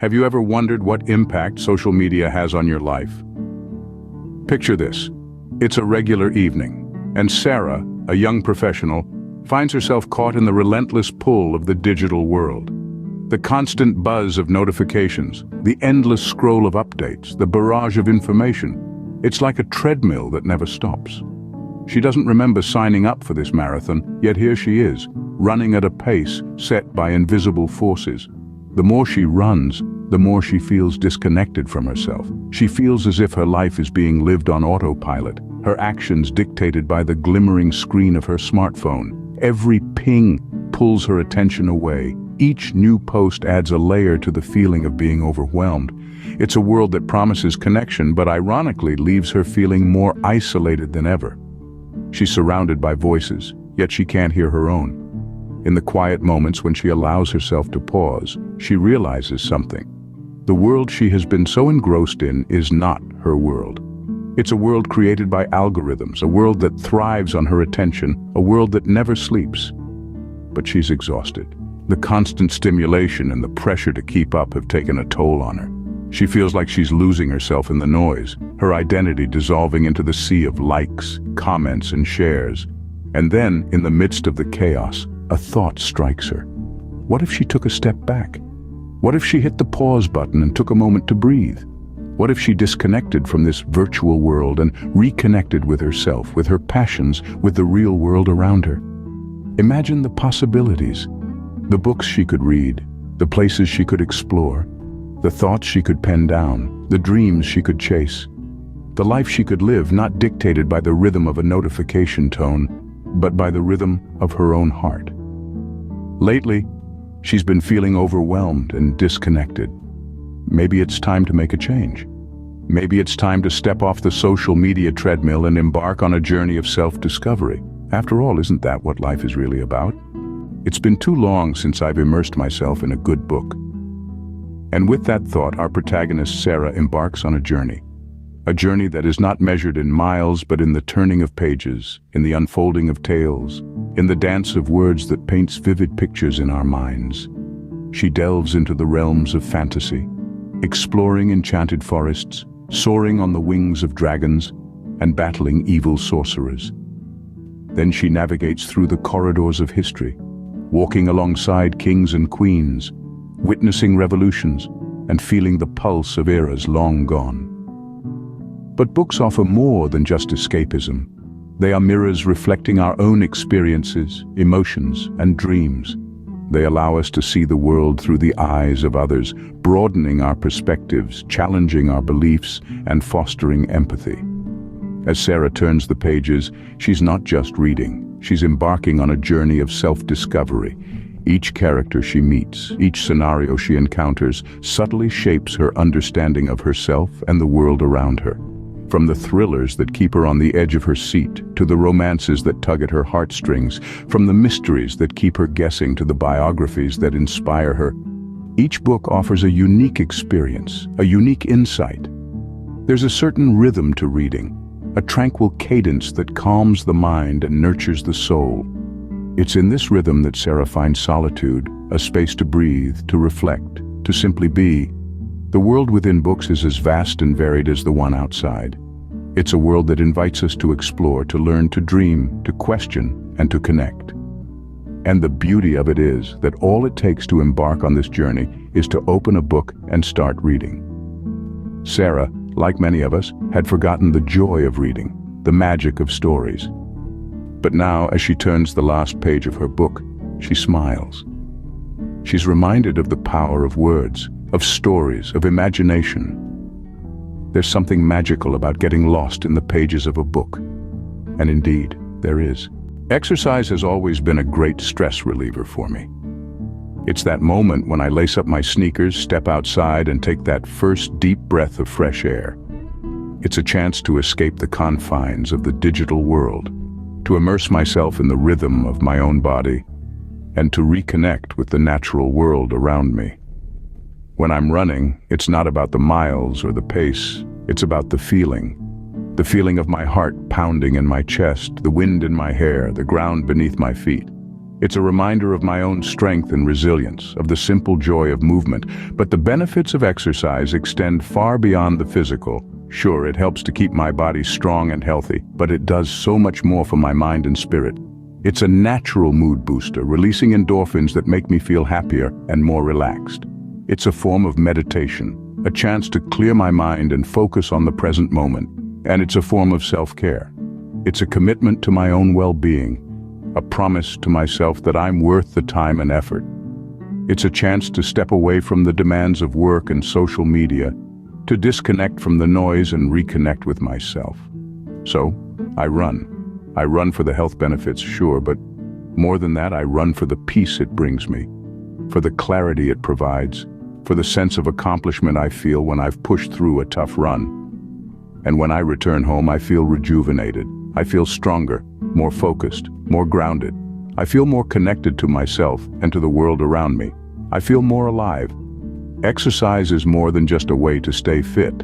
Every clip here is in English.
Have you ever wondered what impact social media has on your life? Picture this. It's a regular evening, and Sarah, a young professional, finds herself caught in the relentless pull of the digital world. The constant buzz of notifications, the endless scroll of updates, the barrage of information. It's like a treadmill that never stops. She doesn't remember signing up for this marathon, yet here she is, running at a pace set by invisible forces. The more she runs, the more she feels disconnected from herself. She feels as if her life is being lived on autopilot, her actions dictated by the glimmering screen of her smartphone. Every ping pulls her attention away. Each new post adds a layer to the feeling of being overwhelmed. It's a world that promises connection, but ironically leaves her feeling more isolated than ever. She's surrounded by voices, yet she can't hear her own. In the quiet moments when she allows herself to pause, she realizes something. The world she has been so engrossed in is not her world. It's a world created by algorithms, a world that thrives on her attention, a world that never sleeps. But she's exhausted. The constant stimulation and the pressure to keep up have taken a toll on her. She feels like she's losing herself in the noise, her identity dissolving into the sea of likes, comments, and shares. And then, in the midst of the chaos, a thought strikes her. What if she took a step back? What if she hit the pause button and took a moment to breathe? What if she disconnected from this virtual world and reconnected with herself, with her passions, with the real world around her? Imagine the possibilities. The books she could read, the places she could explore, the thoughts she could pen down, the dreams she could chase. The life she could live, not dictated by the rhythm of a notification tone, but by the rhythm of her own heart. Lately, she's been feeling overwhelmed and disconnected. Maybe it's time to make a change. Maybe it's time to step off the social media treadmill and embark on a journey of self-discovery. After all, isn't that what life is really about? It's been too long since I've immersed myself in a good book. And with that thought, our protagonist Sarah embarks on a journey that is not measured in miles, but in the turning of pages, in the unfolding of tales, in the dance of words that paints vivid pictures in our minds. She delves into the realms of fantasy, exploring enchanted forests, soaring on the wings of dragons, and battling evil sorcerers. Then she navigates through the corridors of history, walking alongside kings and queens, witnessing revolutions, and feeling the pulse of eras long gone. But books offer more than just escapism. They are mirrors reflecting our own experiences, emotions, and dreams. They allow us to see the world through the eyes of others, broadening our perspectives, challenging our beliefs, and fostering empathy. As Sarah turns the pages, she's not just reading. She's embarking on a journey of self-discovery. Each character she meets, each scenario she encounters, subtly shapes her understanding of herself and the world around her. From the thrillers that keep her on the edge of her seat, to the romances that tug at her heartstrings, from the mysteries that keep her guessing to the biographies that inspire her, each book offers a unique experience, a unique insight. There's a certain rhythm to reading, a tranquil cadence that calms the mind and nurtures the soul. It's in this rhythm that Sarah finds solitude, a space to breathe, to reflect, to simply be. The world within books is as vast and varied as the one outside. It's a world that invites us to explore, to learn, to dream, to question, and to connect. And the beauty of it is that all it takes to embark on this journey is to open a book and start reading. Sarah, like many of us, had forgotten the joy of reading, the magic of stories. But now, as she turns the last page of her book, she smiles. She's reminded of the power of words, of stories, of imagination. There's something magical about getting lost in the pages of a book. And indeed, there is. Exercise has always been a great stress reliever for me. It's that moment when I lace up my sneakers, step outside, and take that first deep breath of fresh air. It's a chance to escape the confines of the digital world, to immerse myself in the rhythm of my own body, and to reconnect with the natural world around me. When I'm running, it's not about the miles or the pace, it's about the feeling of my heart pounding in my chest, the wind in my hair, the ground beneath my feet. It's a reminder of my own strength and resilience, of the simple joy of movement. But the benefits of exercise extend far beyond the physical. Sure, it helps to keep my body strong and healthy, but it does so much more for my mind and spirit. It's a natural mood booster, releasing endorphins that make me feel happier and more relaxed. It's a form of meditation, a chance to clear my mind and focus on the present moment. And it's a form of self-care. It's a commitment to my own well-being, a promise to myself that I'm worth the time and effort. It's a chance to step away from the demands of work and social media, to disconnect from the noise and reconnect with myself. So, I run. I run for the health benefits, sure, but more than that, I run for the peace it brings me, for the clarity it provides, for the sense of accomplishment I feel when I've pushed through a tough run. And when I return home, I feel rejuvenated. I feel stronger, more focused, more grounded. I feel more connected to myself and to the world around me. I feel more alive. Exercise is more than just a way to stay fit.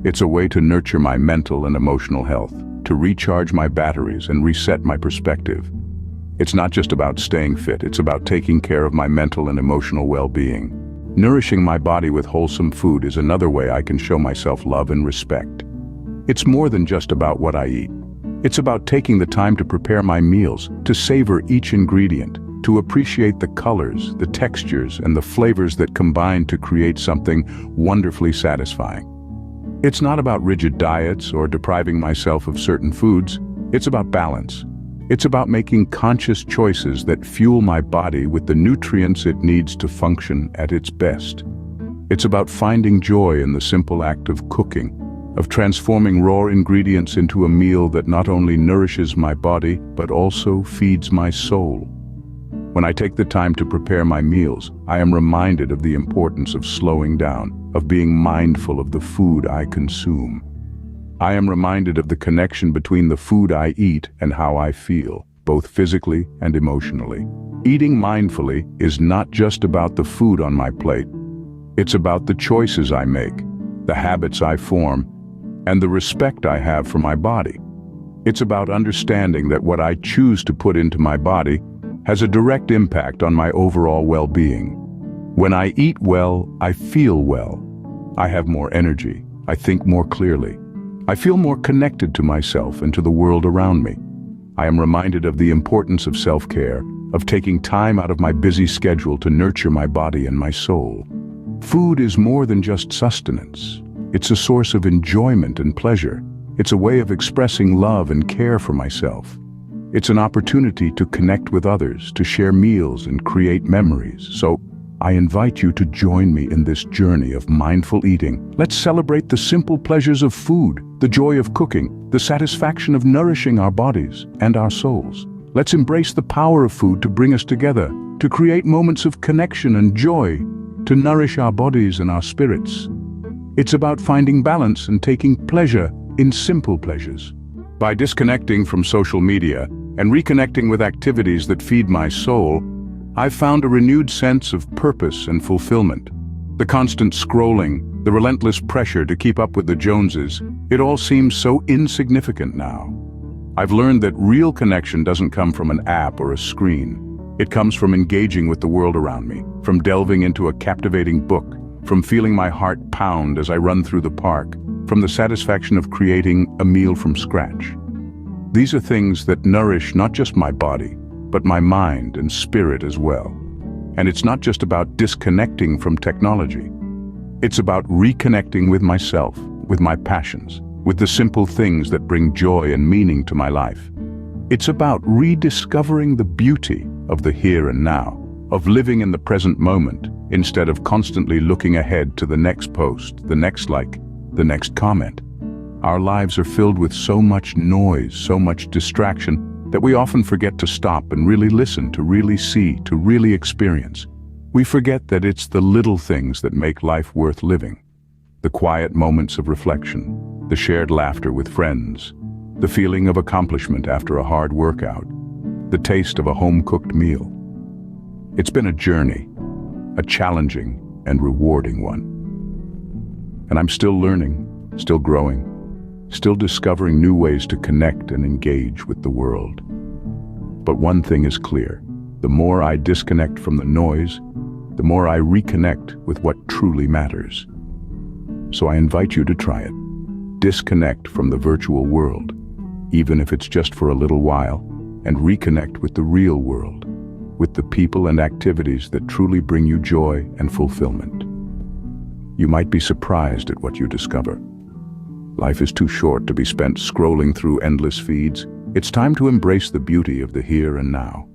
It's a way to nurture my mental and emotional health, to recharge my batteries and reset my perspective. It's not just about staying fit, it's about taking care of my mental and emotional well-being. Nourishing my body with wholesome food is another way I can show myself love and respect. It's more than just about what I eat. It's about taking the time to prepare my meals, to savor each ingredient, to appreciate the colors, the textures, and the flavors that combine to create something wonderfully satisfying. It's not about rigid diets or depriving myself of certain foods. It's about balance. It's about making conscious choices that fuel my body with the nutrients it needs to function at its best. It's about finding joy in the simple act of cooking, of transforming raw ingredients into a meal that not only nourishes my body, but also feeds my soul. When I take the time to prepare my meals, I am reminded of the importance of slowing down, of being mindful of the food I consume. I am reminded of the connection between the food I eat and how I feel, both physically and emotionally. Eating mindfully is not just about the food on my plate. It's about the choices I make, the habits I form, and the respect I have for my body. It's about understanding that what I choose to put into my body has a direct impact on my overall well-being. When I eat well, I feel well. I have more energy. I think more clearly. I feel more connected to myself and to the world around me. I am reminded of the importance of self-care, of taking time out of my busy schedule to nurture my body and my soul. Food is more than just sustenance. It's a source of enjoyment and pleasure. It's a way of expressing love and care for myself. It's an opportunity to connect with others, to share meals and create memories. So, I invite you to join me in this journey of mindful eating. Let's celebrate the simple pleasures of food, the joy of cooking, the satisfaction of nourishing our bodies and our souls. Let's embrace the power of food to bring us together, to create moments of connection and joy, to nourish our bodies and our spirits. It's about finding balance and taking pleasure in simple pleasures. By disconnecting from social media and reconnecting with activities that feed my soul, I've found a renewed sense of purpose and fulfillment. The constant scrolling, the relentless pressure to keep up with the Joneses, it all seems so insignificant now. I've learned that real connection doesn't come from an app or a screen. It comes from engaging with the world around me, from delving into a captivating book, from feeling my heart pound as I run through the park, from the satisfaction of creating a meal from scratch. These are things that nourish not just my body, but my mind and spirit as well. And it's not just about disconnecting from technology. It's about reconnecting with myself, with my passions, with the simple things that bring joy and meaning to my life. It's about rediscovering the beauty of the here and now, of living in the present moment, instead of constantly looking ahead to the next post, the next like, the next comment. Our lives are filled with so much noise, so much distraction, that we often forget to stop and really listen, to really see, to really experience. We forget that it's the little things that make life worth living. The quiet moments of reflection, the shared laughter with friends, the feeling of accomplishment after a hard workout, the taste of a home-cooked meal. It's been a journey, a challenging and rewarding one. And I'm still learning, still growing, still discovering new ways to connect and engage with the world. But one thing is clear, The more I disconnect from the noise, the more I reconnect with what truly matters. So I invite you to try it. Disconnect from the virtual world, even if it's just for a little while, and reconnect with the real world, with the people and activities that truly bring you joy and fulfillment. You might be surprised at what you discover. Life is too short to be spent scrolling through endless feeds. It's time to embrace the beauty of the here and now.